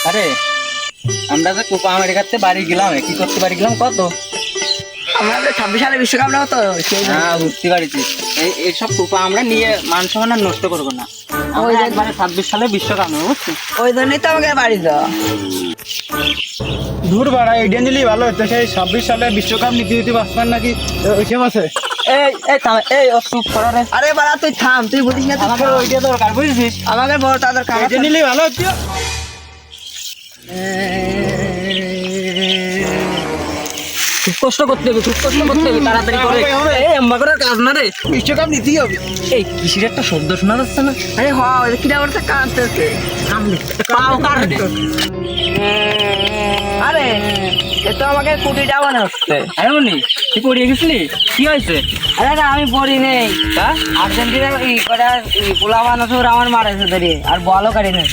আরে আমরা যে কোপা আমেরিকাতে বাড়ি গেলাম, কি করতে বাড়ি গেলাম কত? আমরা তো 26 সালে বিশ্বকাপ নাও তো সেই জন্য। হ্যাঁ বুঝতে পারছি। এইসব কোপা আমরা নিয়ে মান সম্মান আর নষ্ট করবো না। ওই একবারে 26 সালে বিশ্বকাপ নেবো, বুঝছি? ওই জন্যই তো আমাকে বাড়ি যাওয়া। দূর বাড়া ইন্ডিয়ান নিলেই ভালো হতো। সেই 26 সালে বিশ্বকাপ নিতে দিতে পারছেন নাকি ওইসব আছে। ও চুপ করো রে। আরে বাড়া তুই থাম, তুই বুঝিস না, তুই আমাকে থাম। ওইটা দরকার, বুঝছিস? আমাকে বড় তাদের কাজ ইন্ডিয়ান নিলেই ভালো হতো। খুব কষ্ট করতে হবে, খুব কষ্ট করতে হবে, তাড়াতাড়ি করে। এই আম্বা করার কাজ না রে। বিশ্বকাপ নিতেই হবে। এই কিসের একটা শব্দ শোনা যাচ্ছে না? আরে হ কিটা করতে কাঁদতেছে। পাও কার দে। আরে এ তো আমাকে কুটিটা মনে হচ্ছে। আরে মনি, তুই পড়িয়ে গেছিলি? কি হয়েছে? আরে না আমি পড়ি নেই। হ্যাঁ? আর্জেন্টিনা ই করে পোলা বানাচ্ছে, ওরা আমার মারেছে ধরে আর বলও কাটি নিয়েছে।